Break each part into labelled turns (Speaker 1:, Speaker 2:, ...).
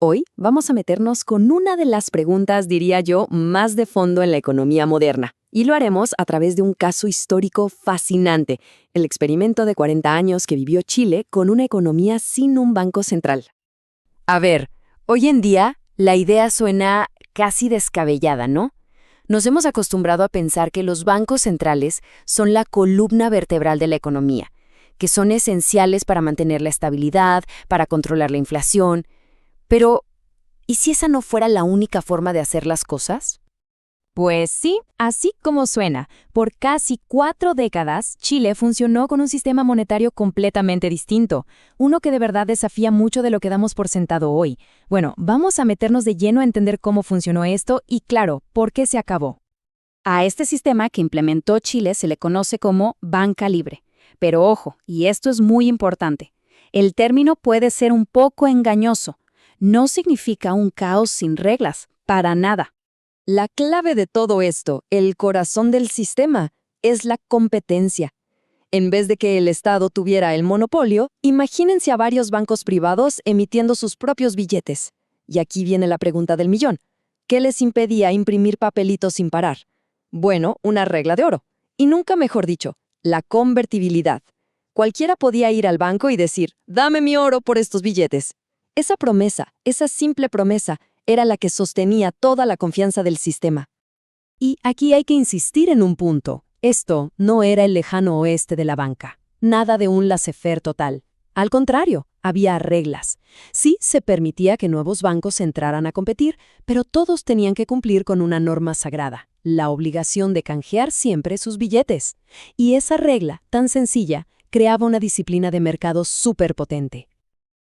Speaker 1: Hoy vamos a meternos con una de las preguntas, diría yo, más de fondo en la economía moderna. Y lo haremos a través de un caso histórico fascinante, el experimento de 40 años que vivió Chile con una economía sin un banco central. A ver, hoy en día la idea suena casi descabellada, ¿no? Nos hemos acostumbrado a pensar que los bancos centrales son la columna vertebral de la economía, que son esenciales para mantener la estabilidad, para controlar la inflación. Pero, ¿y si esa no fuera la única forma de hacer las cosas?
Speaker 2: Pues sí, así como suena. Por casi 4 décadas, Chile funcionó con un sistema monetario completamente distinto, uno que de verdad desafía mucho de lo que damos por sentado hoy. Bueno, vamos a meternos de lleno a entender cómo funcionó esto y, claro, por qué se acabó. A este sistema que implementó Chile se le conoce como banca libre. Pero ojo, y esto es muy importante, el término puede ser un poco engañoso. No significa un caos sin reglas, para nada.
Speaker 1: La clave de todo esto, el corazón del sistema, es la competencia. En vez de que el Estado tuviera el monopolio, imagínense a varios bancos privados emitiendo sus propios billetes. Y aquí viene la pregunta del millón. ¿Qué les impedía imprimir papelitos sin parar? Bueno, una regla de oro. Y nunca mejor dicho, la convertibilidad. Cualquiera podía ir al banco y decir, dame mi oro por estos billetes. Esa promesa, esa simple promesa, era la que sostenía toda la confianza del sistema.
Speaker 2: Y aquí hay que insistir en un punto. Esto no era el lejano oeste de la banca. Nada de un laissez-faire total. Al contrario, había reglas. Sí se permitía que nuevos bancos entraran a competir, pero todos tenían que cumplir con una norma sagrada, la obligación de canjear siempre sus billetes. Y esa regla, tan sencilla, creaba una disciplina de mercado súper potente.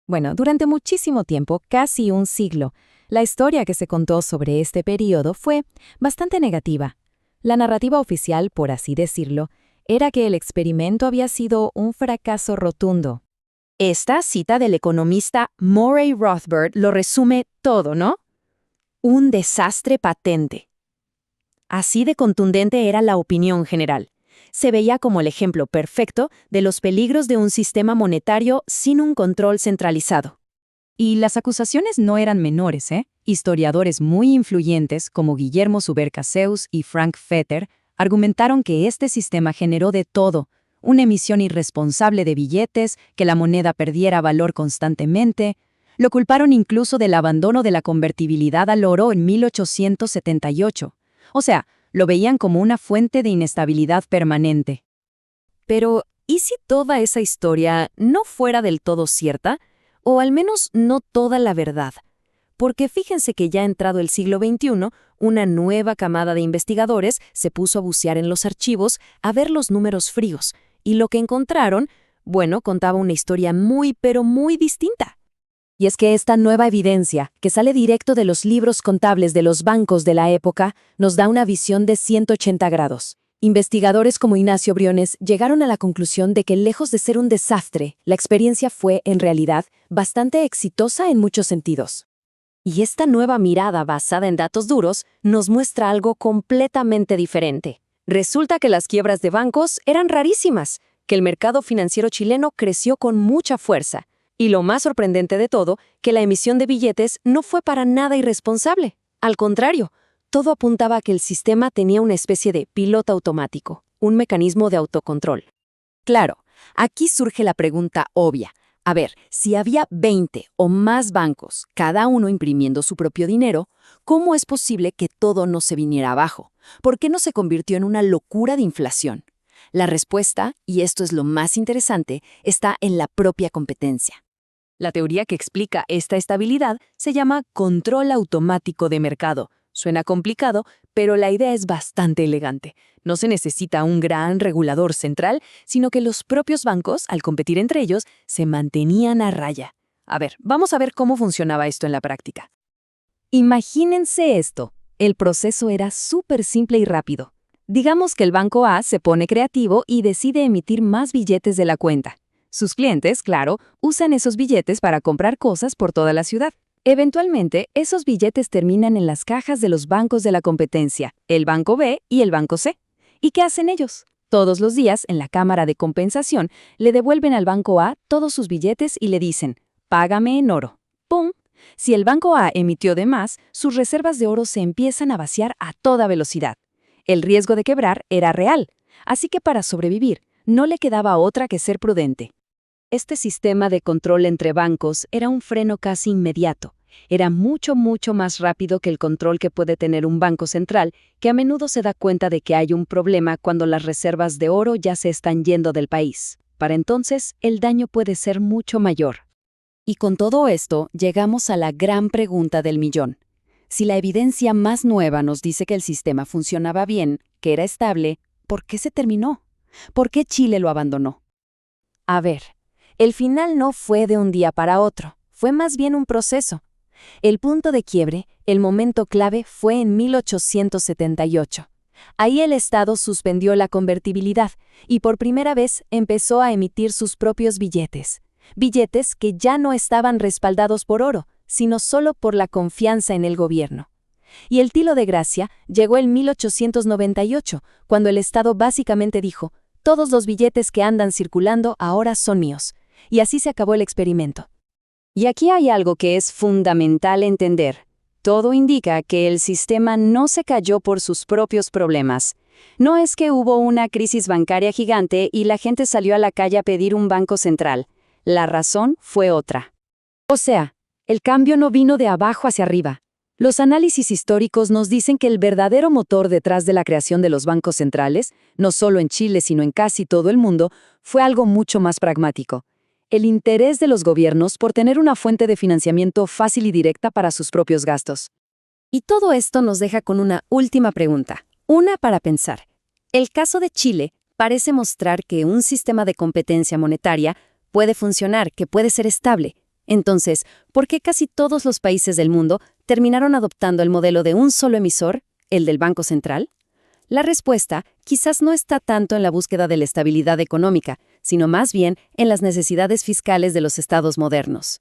Speaker 2: Bueno, durante muchísimo tiempo, casi un siglo, la historia que se contó sobre este periodo fue bastante negativa. La narrativa oficial, por así decirlo, era que el experimento había sido un fracaso rotundo.
Speaker 1: Esta cita del economista Murray Rothbard lo resume todo, ¿no? Un desastre patente. Así de contundente era la opinión general. Se veía como el ejemplo perfecto de los peligros de un sistema monetario sin un control centralizado.
Speaker 2: Y las acusaciones no eran menores, ¿eh? Historiadores muy influyentes como Guillermo Subercaseus y Frank Fetter argumentaron que este sistema generó de todo: una emisión irresponsable de billetes, que la moneda perdiera valor constantemente. Lo culparon incluso del abandono de la convertibilidad al oro en 1878. O sea, lo veían como una fuente de inestabilidad permanente.
Speaker 1: Pero, ¿y si toda esa historia no fuera del todo cierta? O al menos no toda la verdad. Porque fíjense que ya entrado el siglo XXI, una nueva camada de investigadores se puso a bucear en los archivos a ver los números fríos, y lo que encontraron, bueno, contaba una historia muy pero muy distinta. Y es que esta nueva evidencia, que sale directo de los libros contables de los bancos de la época, nos da una visión de 180 grados. Investigadores como Ignacio Briones llegaron a la conclusión de que, lejos de ser un desastre, la experiencia fue, en realidad, bastante exitosa en muchos sentidos. Y esta nueva mirada basada en datos duros nos muestra algo completamente diferente. Resulta que las quiebras de bancos eran rarísimas, que el mercado financiero chileno creció con mucha fuerza, y lo más sorprendente de todo, que la emisión de billetes no fue para nada irresponsable. Al contrario, todo apuntaba a que el sistema tenía una especie de piloto automático, un mecanismo de autocontrol. Claro, aquí surge la pregunta obvia. A ver, si había 20 o más bancos, cada uno imprimiendo su propio dinero, ¿cómo es posible que todo no se viniera abajo? ¿Por qué no se convirtió en una locura de inflación? La respuesta, y esto es lo más interesante, está en la propia competencia. La teoría que explica esta estabilidad se llama control automático de mercado. Suena complicado, pero la idea es bastante elegante. No se necesita un gran regulador central, sino que los propios bancos, al competir entre ellos, se mantenían a raya. A ver, vamos a ver cómo funcionaba esto en la práctica.
Speaker 2: Imagínense esto. El proceso era súper simple y rápido. Digamos que el banco A se pone creativo y decide emitir más billetes de la cuenta. Sus clientes, claro, usan esos billetes para comprar cosas por toda la ciudad. Eventualmente, esos billetes terminan en las cajas de los bancos de la competencia, el Banco B y el Banco C. ¿Y qué hacen ellos? Todos los días, en la cámara de compensación, le devuelven al Banco A todos sus billetes y le dicen, págame en oro. ¡Pum! Si el banco A emitió de más, sus reservas de oro se empiezan a vaciar a toda velocidad. El riesgo de quebrar era real, así que para sobrevivir, no le quedaba otra que ser prudente. Este sistema de control entre bancos era un freno casi inmediato. Era mucho más rápido que el control que puede tener un banco central, que a menudo se da cuenta de que hay un problema cuando las reservas de oro ya se están yendo del país. Para entonces, el daño puede ser mucho mayor. Y con todo esto, llegamos a la gran pregunta del millón. Si la evidencia más nueva nos dice que el sistema funcionaba bien, que era estable, ¿por qué se terminó? ¿Por qué Chile lo abandonó? A ver, el final no fue de un día para otro, fue más bien un proceso. El punto de quiebre, el momento clave, fue en 1878. Ahí el Estado suspendió la convertibilidad y por primera vez empezó a emitir sus propios billetes. Billetes que ya no estaban respaldados por oro, sino solo por la confianza en el gobierno. Y el tilo de gracia llegó en 1898, cuando el Estado básicamente dijo: todos los billetes que andan circulando ahora son míos. Y así se acabó el experimento. Y aquí hay algo que es fundamental entender. Todo indica que el sistema no se cayó por sus propios problemas. No es que hubo una crisis bancaria gigante y la gente salió a la calle a pedir un banco central. La razón fue otra. O sea, el cambio no vino de abajo hacia arriba. Los análisis históricos nos dicen que el verdadero motor detrás de la creación de los bancos centrales, no solo en Chile sino en casi todo el mundo, fue algo mucho más pragmático. El interés de los gobiernos por tener una fuente de financiamiento fácil y directa para sus propios gastos. Y todo esto nos deja con una última pregunta, una para pensar. El caso de Chile parece mostrar que un sistema de competencia monetaria puede funcionar, que puede ser estable. Entonces, ¿por qué casi todos los países del mundo terminaron adoptando el modelo de un solo emisor, el del Banco Central? La respuesta quizás no está tanto en la búsqueda de la estabilidad económica, sino más bien en las necesidades fiscales de los estados modernos.